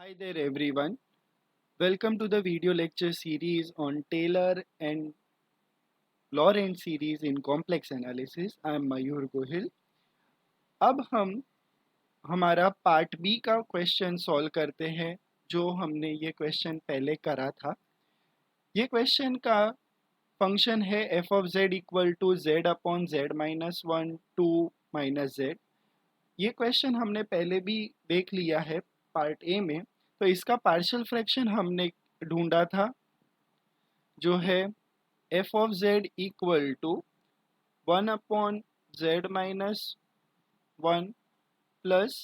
Hi there everyone. Welcome to the video lecture series on Taylor and Lorentz series in complex analysis. I am Mayur Gohil. अब हम हमारा part B का question solve करते हैं जो हमने ये क्वेश्चन पहले करा था। ये क्वेश्चन का फंक्शन है f of z equal to z upon z minus one two minus z। ये क्वेश्चन हमने पहले भी देख लिया है पार्ट ए में। तो इसका पार्शियल फ्रैक्शन हमने ढूंढा था जो है f of z equal to one upon z minus one plus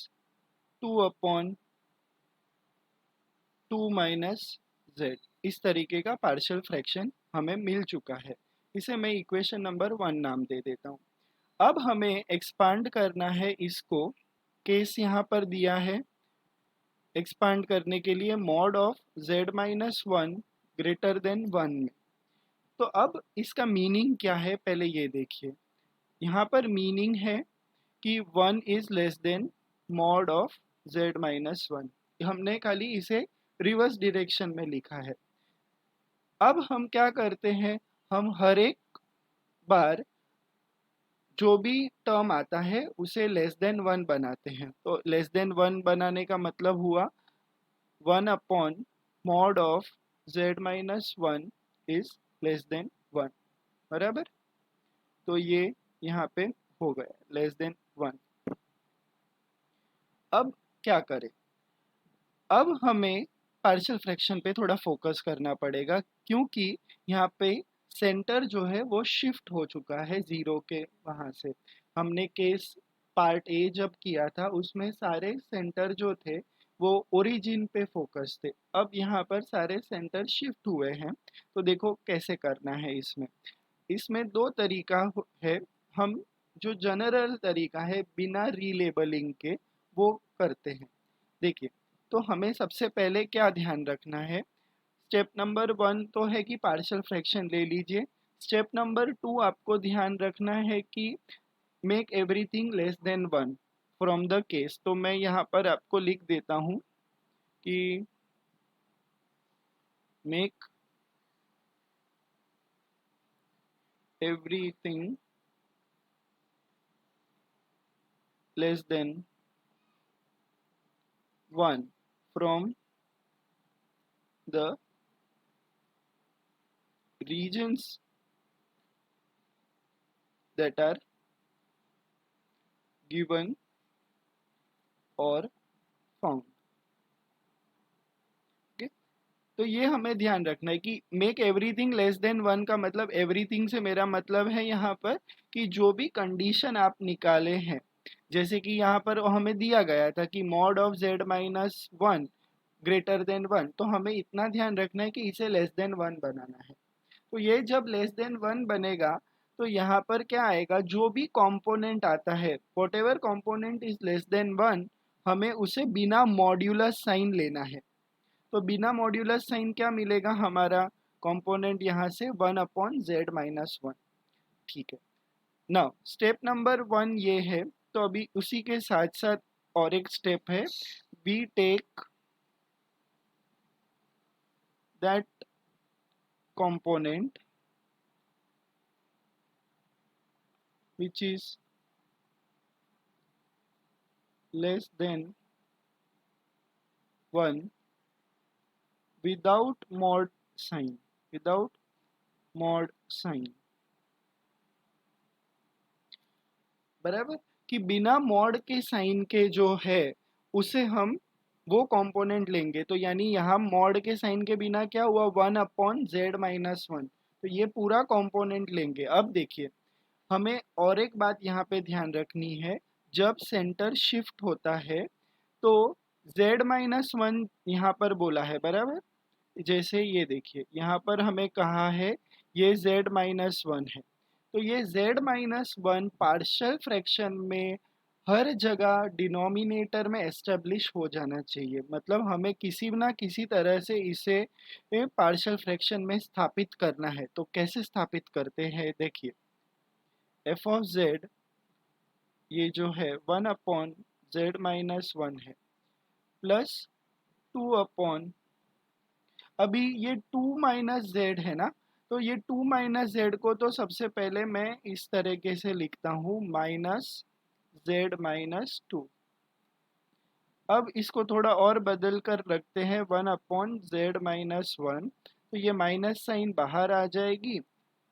two upon two minus z। इस तरीके का पार्शियल फ्रैक्शन हमें मिल चुका है। इसे मैं इक्वेशन नंबर वन नाम दे देता हूँ। अब हमें एक्सपांड करना है इसको। केस यहाँ पर दिया है एक्सपांड करने के लिए mod of z minus one greater than one में। तो अब इसका मीनिंग क्या है पहले ये देखिए। यहाँ पर मीनिंग है कि one is less than mod of z minus one. हमने खाली इसे रिवर्स डायरेक्शन में लिखा है। अब हम क्या करते हैं, हम हर एक बार जो भी टर्म आता है उसे लेस देन वन बनाते हैं। तो लेस देन वन बनाने का मतलब हुआ one upon mod of z minus one is less than one. बराबर। तो ये यहाँ पे हो गया लेस देन वन। अब क्या करें, अब हमें पार्शियल फ्रैक्शन पे थोड़ा फोकस करना पड़ेगा क्योंकि यहाँ पे सेंटर जो है वो शिफ्ट हो चुका है जीरो के वहाँ से। हमने केस पार्ट ए जब किया था उसमें सारे सेंटर जो थे वो ओरिजिन पे फोकस थे। अब यहाँ पर सारे सेंटर शिफ्ट हुए हैं। तो देखो कैसे करना है इसमें। इसमें दो तरीका है। हम जो जनरल तरीका है बिना रीलेबलिंग के वो करते हैं। देखिए, तो हमें सबसे पहले क्या ध्यान रखना है। स्टेप नंबर वन तो है कि पार्शियल फ्रैक्शन ले लीजिए। स्टेप नंबर टू आपको ध्यान रखना है कि make everything less then one from the case. तो मैं यहाँ पर आपको लिख देता हूँ कि make everything less then one from the regions that are given or found। okay? तो ये हमें ध्यान रखना है कि make everything less then one का मतलब एवरीथिंग से मेरा मतलब है यहाँ पर कि जो भी कंडीशन आप निकाले हैं, जैसे कि यहाँ पर हमें दिया गया था कि mod of z minus one greater than one. तो हमें इतना ध्यान रखना है कि इसे लेस देन वन बनाना है। तो ये जब लेस देन वन बनेगा तो यहाँ पर क्या आएगा, जो भी कंपोनेंट आता है what ever component is less than one हमें उसे बिना मॉड्यूलस साइन लेना है। तो बिना मॉड्यूलस साइन क्या मिलेगा, हमारा कंपोनेंट यहाँ से one upon Z minus one. ठीक है। नाउ स्टेप नंबर वन ये है। तो अभी उसी के साथ साथ और एक स्टेप है, we take that component which is less than 1 without mod sign, without mod sign। बराबर, कि बिना मॉड के साइन के जो है उसे हम वो कंपोनेंट लेंगे। तो यानी यहाँ मॉड के साइन के बिना क्या हुआ, one upon Z minus one. तो ये पूरा कंपोनेंट लेंगे। अब देखिए, हमें और एक बात यहाँ पे ध्यान रखनी है। जब सेंटर शिफ्ट होता है तो z माइनस वन यहाँ पर बोला है, बराबर। जैसे ये देखिए यहाँ पर हमें कहा है ये z माइनस वन है। तो ये z minus one partial fraction में हर जगह डिनोमिनेटर में एस्टेब्लिश हो जाना चाहिए। मतलब हमें किसी ना किसी तरह से इसे पार्शियल फ्रैक्शन में स्थापित करना है। तो कैसे स्थापित करते हैं, देखिए f ऑफ z ये जो है one upon Z minus one है प्लस टू अपॉन, अभी ये टू माइनस जेड है ना, तो ये टू माइनस जेड को तो सबसे पहले मैं इस तरीके से लिखता हूँ, माइनस जेड माइनस टू। अब इसको थोड़ा और बदल कर रखते हैं, one upon Z minus one, तो ये माइनस साइन बाहर आ जाएगी,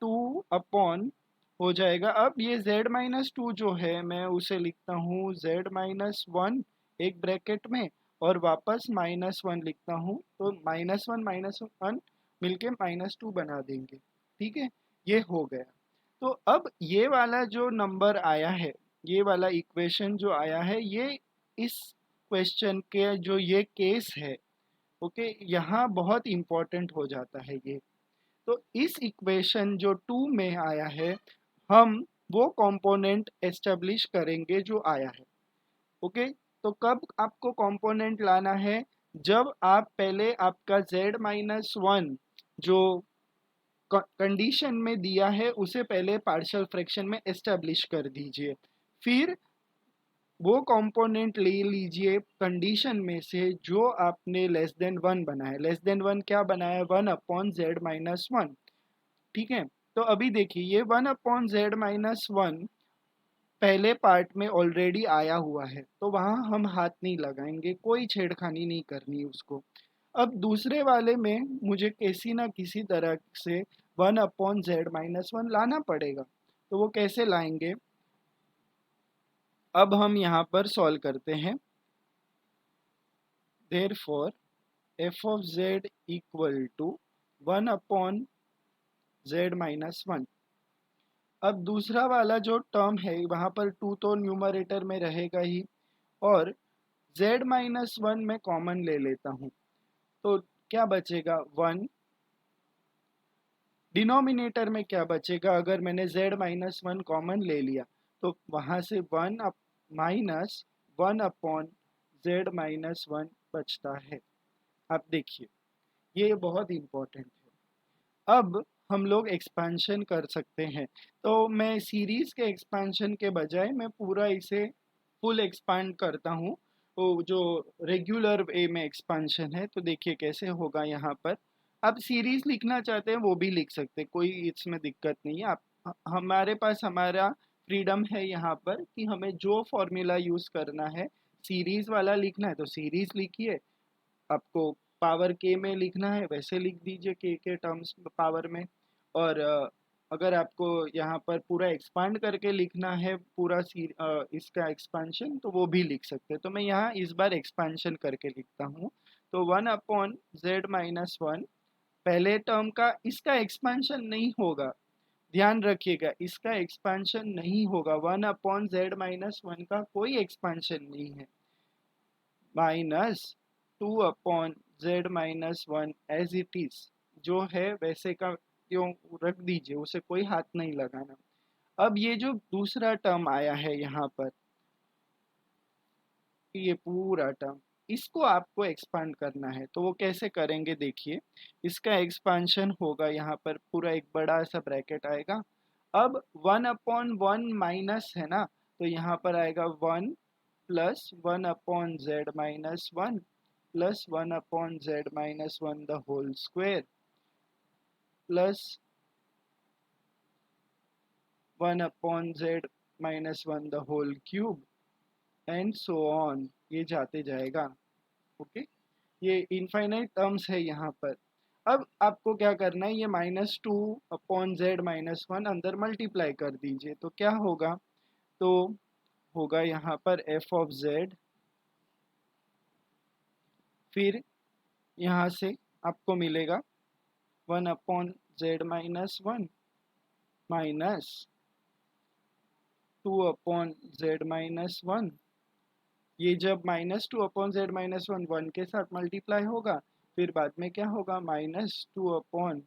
टू अपॉन हो जाएगा। अब ये z माइनस टू जो है मैं उसे लिखता हूँ z माइनस वन एक ब्रैकेट में, और वापस माइनस वन लिखता हूँ, तो माइनस वन मिलके माइनस टू बना देंगे। ठीक है, ये हो गया। तो अब ये वाला जो नंबर आया है, ये वाला इक्वेशन जो आया है, ये इस क्वेश्चन के जो ये केस है, ओके, यहाँ बहुत इंपॉर्टेंट हो जाता है ये। तो इस इक्वेशन जो टू में आया है, हम वो कंपोनेंट एस्टेब्लिश करेंगे जो आया है। ओके, तो कब आपको कंपोनेंट लाना है, जब आप पहले आपका z माइनस वन जो कंडीशन में दिया है उसे पहले पार्शियल फ्रैक्शन में एस्टेब्लिश कर दीजिए, फिर वो कंपोनेंट ले लीजिए कंडीशन में से जो आपने लेस देन वन बनाया। लेस देन वन क्या बनाया, one upon Z minus one. ठीक है, तो अभी देखिए ये one upon Z minus one पहले पार्ट में ऑलरेडी आया हुआ है, तो वहां हम हाथ नहीं लगाएंगे, कोई छेड़खानी नहीं करनी उसको। अब दूसरे वाले में मुझे किसी ना किसी तरह से one upon Z minus one लाना पड़ेगा, तो वो कैसे लाएंगे, अब हम यहाँ पर सॉल्व करते हैं। Therefore F of Z equal to one upon Z minus one. अब दूसरा वाला जो टर्म है वहां पर टू तो न्यूमरेटर में रहेगा ही, और z माइनस वन में कॉमन ले लेता हूँ, तो क्या बचेगा वन। डिनोमिनेटर में क्या बचेगा, अगर मैंने z माइनस वन कॉमन ले लिया, तो वहां से one minus one upon Z minus one बचता है। आप देखिए ये बहुत इंपॉर्टेंट है। अब हम लोग एक्सपेंशन कर सकते हैं, तो मैं सीरीज के एक्सपेंशन के बजाय मैं पूरा इसे फुल एक्सपांड करता हूँ, तो जो रेगुलर वे में एक्सपेंशन है, तो देखिए कैसे होगा। यहाँ पर आप सीरीज लिखना चाहते हैं वो भी लिख सकते हैं, कोई इसमें दिक्कत नहीं है। आप हमारे पास हमारा फ्रीडम है यहाँ पर कि हमें जो फॉर्मूला यूज करना है, सीरीज वाला लिखना है तो सीरीज लिखिए, आपको पावर के में लिखना है वैसे लिख दीजिए, के टर्म्स पावर में। और अगर आपको यहाँ पर पूरा एक्सपांड करके लिखना है पूरा इसका एक्सपांशन, तो वो भी लिख सकते हैं। तो मैं यहाँ इस बार एक्सपांशन करके लिखता हूँ, तो one upon Z minus one पहले टर्म का, इसका एक्सपांशन नहीं होगा, ध्यान रखिएगा, इसका एक्सपांशन नहीं होगा, one upon Z minus one का कोई एक्सपांशन नहीं है, minus two upon Z minus one as it is जो है वैसे का क्यों रख दीजिए, उसे कोई हाथ नहीं लगाना। अब ये जो दूसरा टर्म आया है यहाँ पर, ये पूरा टर्म, इसको आपको एक्सपांड करना है, तो वो कैसे करेंगे देखिए। इसका एक्सपांशन होगा, यहाँ पर पूरा एक बड़ा सा ब्रैकेट आएगा। अब वन अपॉन वन माइनस है ना, तो यहाँ पर आएगा one plus one upon Z minus one plus one upon Z minus one the whole square plus one upon Z minus one the whole cube and so on, ये जाते जाएगा। Okay, ये इनफाइनाइट टर्म्स है यहाँ पर। अब आपको क्या करना है, ये minus two upon Z minus one अंदर मल्टीप्लाई कर दीजिए, तो क्या होगा, तो होगा यहाँ पर एफ ऑफ जेड, फिर यहाँ से आपको मिलेगा one upon Z minus one minus two upon Z minus one, ये जब minus two upon Z minus one one के साथ मल्टीप्लाई होगा, फिर बाद में क्या होगा, minus two upon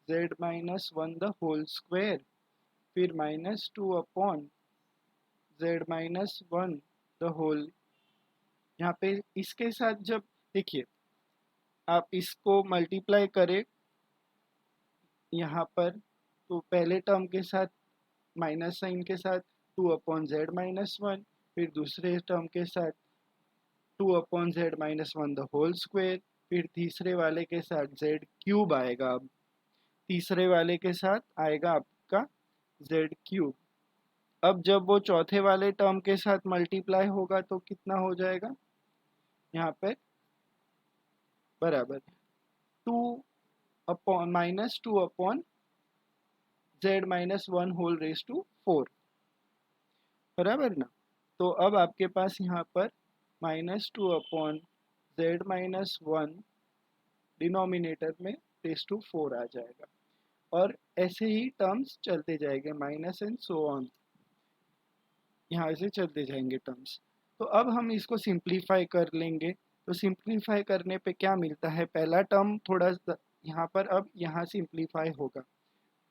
Z minus one the whole square, फिर minus two upon Z minus one the whole. यहाँ पे इसके साथ जब देखिए आप इसको मल्टीप्लाई करें यहाँ पर, तो पहले टर्म के साथ माइनस साइन के साथ to upon Z minus one, फिर दूसरे टर्म के साथ 2/z-1 द होल स्क्वायर। फिर तीसरे वाले के साथ z³ आएगा। अब तीसरे वाले के साथ आएगा आपका z³। अब जब वो चौथे वाले टर्म के साथ मल्टीप्लाई होगा तो कितना हो जाएगा यहाँ पे, बराबर 2/-2/z-1 होल रेज टू 4, बराबर ना। तो अब आपके पास यहाँ पर -2/z-1 डिनोमिनेटर में रेज टू 4 आ जाएगा। और ऐसे ही टर्म्स चलते जाएंगे, माइनस एंड सो ऑन, यहाँ से चलते जाएंगे टर्म्स। तो अब हम इसको सिंप्लीफाई कर लेंगे। तो सिंप्लीफाई करने पे क्या मिलता है, पहला टर्म थोड़ा यहाँ पर अब यहाँ सिंप्लीफाई होगा।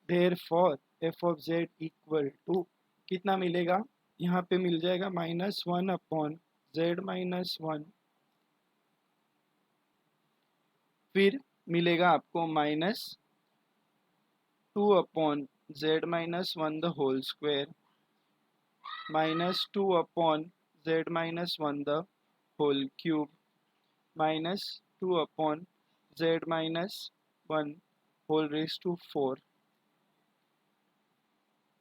Therefore F of Z equal to कितना मिलेगा, यहाँ पे मिल जाएगा -1/z-1, फिर मिलेगा आपको -2/z-1 the whole square, -2/z-1 the whole cube, -2/z-1 whole raise to 4।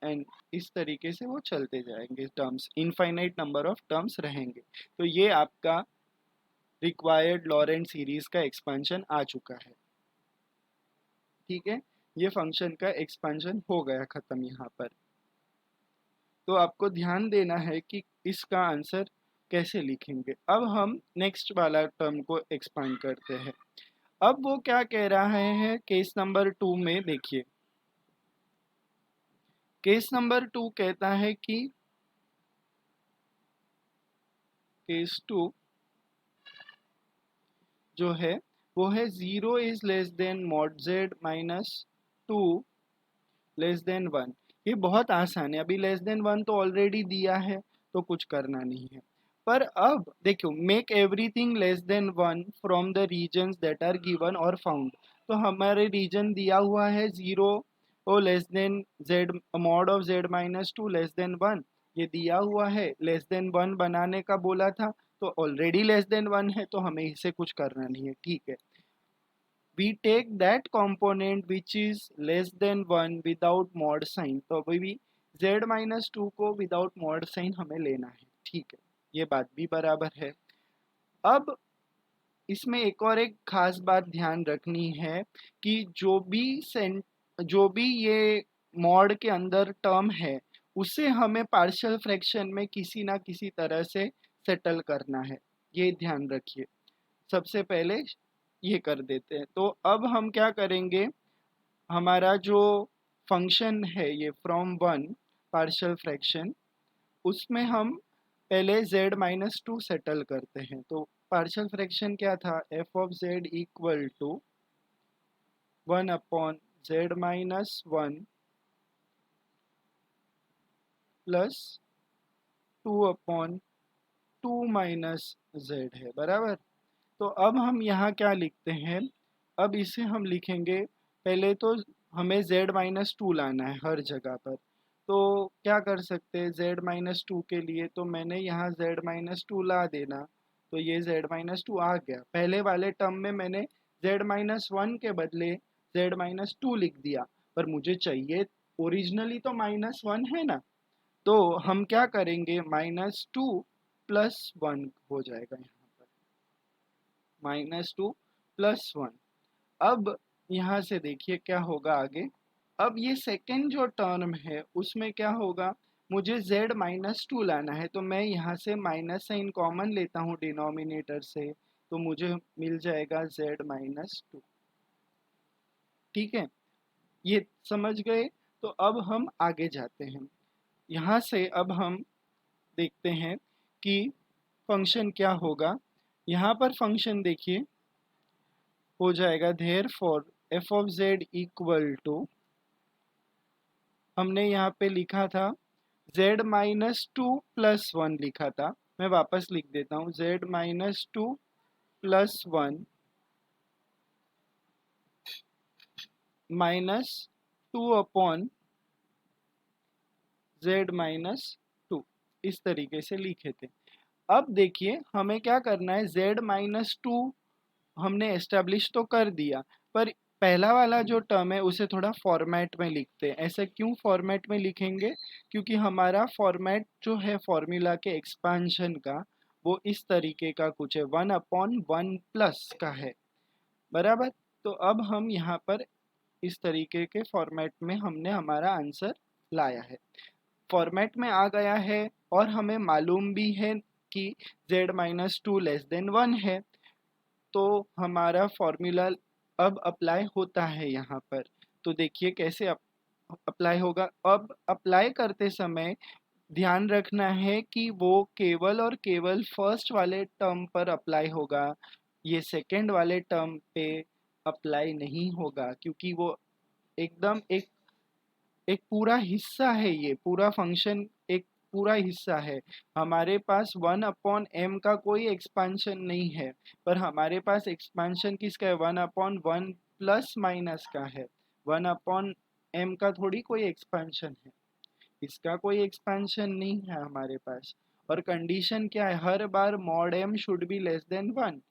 And इस तरीके से वो चलते जाएंगे, terms infinite number of terms रहेंगे। तो ये आपका रिक्वायर्ड लॉरेंट सीरीज का एक्सपेंशन आ चुका है। ठीक है, ये फंक्शन का एक्सपेंशन हो गया खत्म यहाँ पर। तो आपको ध्यान देना है कि इसका आंसर कैसे लिखेंगे। अब हम नेक्स्ट वाला टर्म को एक्सपांड करते हैं। अब वो क्या कह रहा है केस नंबर 2 में, देखिए केस नंबर 2 कहता है कि केस 2 जो है वो है 0 is less than mod z -2 less than 1। ये बहुत आसान है, अभी लेस देन 1 तो ऑलरेडी दिया है तो कुछ करना नहीं है। पर अब देखो, make everything less than 1 from the regions that are given और फाउंड। तो हमारे रीजन दिया हुआ है 0 और less than z mod of z -2 less than 1, ये दिया हुआ है। लेस देन 1 बनाने का बोला था तो ऑलरेडी लेस देन 1 है, तो हमें इसे कुछ करना नहीं है। ठीक है, we take that component which is less than 1 without mod sign। तो अभी भी z-2 को विदाउट mod sign हमें लेना है। ठीक है, ये बात भी बराबर है। अब इसमें एक खास बात ध्यान रखनी है कि जो भी ये मॉड के अंदर टर्म है उसे हमें पार्शियल फ्रैक्शन में किसी ना किसी तरह से सेटल करना है, ये ध्यान रखिए। सबसे पहले ये कर देते हैं। तो अब हम क्या करेंगे, हमारा जो फंक्शन है ये फ्रॉम 1 पार्शियल फ्रैक्शन, उसमें हम पहले z-2 सेटल करते हैं। तो पार्शियल फ्रैक्शन क्या था, f of z equal to 1/z-1 plus 2/2 - z है, बराबर। तो अब हम यहाँ क्या लिखते हैं, अब इसे हम लिखेंगे, पहले तो हमें z-2 लाना है हर जगह पर। तो क्या कर सकते हैं, z-2 के लिए तो मैंने यहाँ z-2 ला देना, तो ये z-2 आ गया। पहले वाले टर्म में मैंने z-1 के बदले z-2 लिख दिया, पर मुझे चाहिए ओरिजिनली तो -1 है ना। तो हम क्या करेंगे, -2 + 1 हो जाएगा यहाँ पर, -2 + 1। अब यहाँ से देखिए क्या होगा आगे। अब ये सेकेंड जो टर्म है उसमें क्या होगा, मुझे z-2 लाना है, तो मैं यहाँ से माइनस साइन कॉमन लेता हूँ डिनोमिनेटर से, तो मुझे मिल जाएगा z-2। ठीक है, ये समझ गए। तो अब हम आगे जाते हैं। यहाँ से अब हम देखते हैं कि फंक्शन क्या होगा। यहाँ पर फंक्शन देखिए हो जाएगा therefore f of z equal to, हमने यहाँ पे लिखा था z-2 + 1 लिखा था, मैं वापस लिख देता हूँ, z-2 + 1 -2/z-2 इस तरीके से लिखे थे। अब देखिए हमें क्या करना है, z-2 हमने एस्टेब्लिश तो कर दिया, पर पहला वाला जो टर्म है उसे थोड़ा फॉर्मेट में लिखते हैं। ऐसे क्यों फॉर्मेट में लिखेंगे, क्योंकि हमारा फॉर्मेट जो है फॉर्मूला के एक्सपांशन का वो इस तरीके का कुछ है, 1/1 का है, बराबर। तो अब हम यहाँ पर इस तरीके के फॉर्मेट में हमने हमारा आंसर लाया है, फॉर्मेट में आ गया है, और हमें मालूम भी है कि z-2 < 1 है, तो हमारा फॉर्मूला अब अप्लाई होता है यहाँ पर। तो देखिए कैसे अप्लाई होगा। अब अप्लाई करते समय ध्यान रखना है कि वो केवल और केवल फर्स्ट वाले टर्म पर अप्लाई होगा, ये सेकंड वाले टर्म पे अप्लाई नहीं होगा, क्योंकि वो एकदम एक एक पूरा हिस्सा है, ये पूरा फंक्शन एक पूरा हिस्सा है। हमारे पास 1/m का कोई एक्सपांशन नहीं है, पर हमारे पास एक्सपांशन किसका है, 1/1 प्लस माइनस का है। 1/m का थोड़ी कोई एक्सपांशन है, इसका कोई एक्सपांशन नहीं है हमारे पास। और कंडीशन क्या है, हर बार mod m should be less than 1,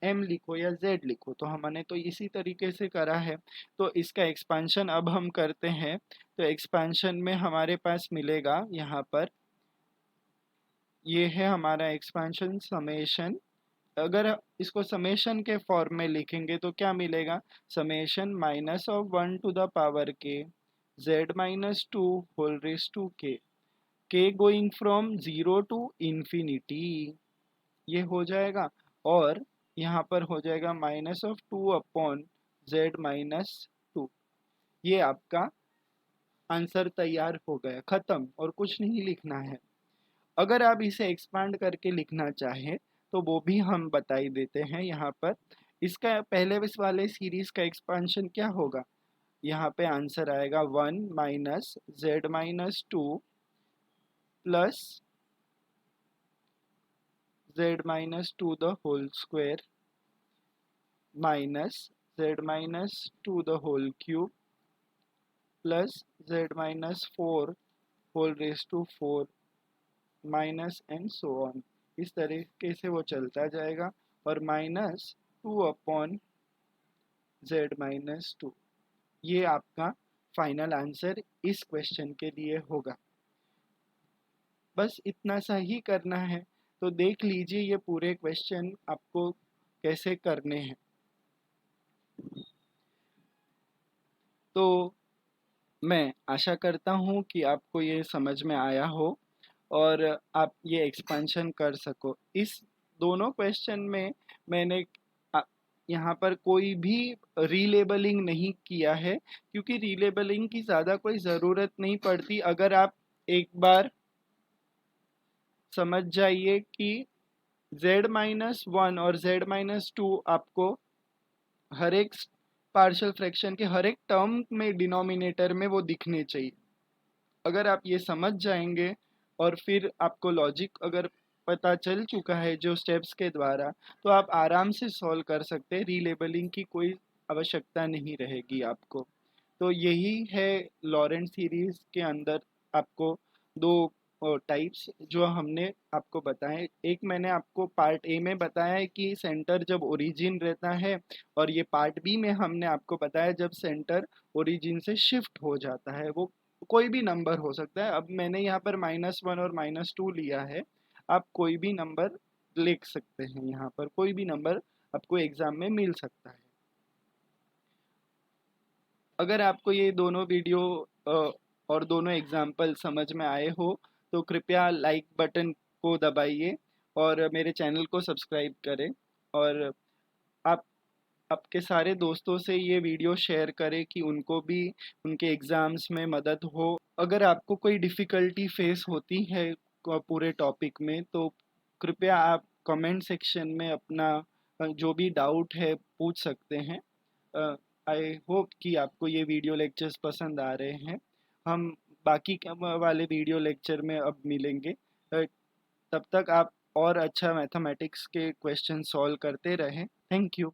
m लिखो या z लिखो, तो हमने तो इसी तरीके से करा है। तो इसका एक्सपांशन अब हम करते हैं, तो एक्सपांशन में हमारे पास मिलेगा यहाँ पर, ये है हमारा एक्सपांशन समेशन। अगर इसको समेशन के फॉर्म में लिखेंगे तो क्या मिलेगा, summation -(1) z-2 whole raise to k going from 0 to infinity, ये हो जाएगा। और यहाँ पर हो जाएगा -(2) z-2, ये आपका आंसर तैयार हो गया, खत्म, और कुछ नहीं लिखना है। अगर आप इसे एक्सपांड करके लिखना चाहें तो वो भी हम बताई देते हैं यहाँ पर। इसका पहले इस वाले सीरीज का एक्सपांशन क्या होगा, यहाँ पे आंसर आएगा 1 - z-2 plus z-2 the whole square minus z-2 the whole cube plus z-4 whole raise to 4 minus and so on. इस तरीके से वो चलता जाएगा, और -2/z-2, ये आपका फाइनल आंसर इस क्वेश्चन के लिए होगा। बस इतना सा ही करना है। तो देख लीजिए ये पूरे क्वेश्चन आपको कैसे करने हैं। तो मैं आशा करता हूँ कि आपको ये समझ में आया हो और आप ये एक्सपेंशन कर सको। इस दोनों क्वेश्चन में मैंने यहाँ पर कोई भी रीलेबलिंग नहीं किया है, क्योंकि रीलेबलिंग की ज़्यादा कोई ज़रूरत नहीं पड़ती। अगर आप एक बार समझ जाइए कि z-1 और z-2 आपको हर एक पार्शियल फ्रैक्शन के हर एक टर्म में डिनोमिनेटर में वो दिखने चाहिए। अगर आप ये समझ जाएंगे और फिर आपको लॉजिक अगर पता चल चुका है जो स्टेप्स के द्वारा, तो आप आराम से सॉल्व कर सकते हैं, रीलेबलिंग की कोई आवश्यकता नहीं रहेगी आपको। तो यही है लॉरेंट सीरीज के अंदर आपको दो टाइप्स जो हमने आपको बताए। एक मैंने आपको पार्ट ए में बताया है कि सेंटर जब ओरिजिन रहता है, और ये पार्ट बी में हमने आपको बताया जब सेंटर ओरिजिन से शिफ्ट हो जाता है, वो कोई भी नंबर हो सकता है। अब मैंने यहाँ पर -1 और -2 लिया है, आप कोई भी नंबर लिख सकते हैं, यहाँ पर कोई भी नंबर आपको एग्जाम में मिल सकता है। अगर आपको ये दोनों वीडियो और दोनों एग्जाम्पल समझ में आए हो तो कृपया लाइक बटन को दबाइए और मेरे चैनल को सब्सक्राइब करें, और आप आपके सारे दोस्तों से ये वीडियो शेयर करें कि उनको भी उनके एग्ज़ाम्स में मदद हो। अगर आपको कोई डिफ़िकल्टी फेस होती है पूरे टॉपिक में, तो कृपया आप कमेंट सेक्शन में अपना जो भी डाउट है पूछ सकते हैं। आई होप कि आपको ये वीडियो लेक्चर्स पसंद आ रहे हैं। हम बाकी वाले वीडियो लेक्चर में अब मिलेंगे। तब तक आप और अच्छा मैथमेटिक्स के क्वेश्चन सॉल्व करते रहें। Thank you.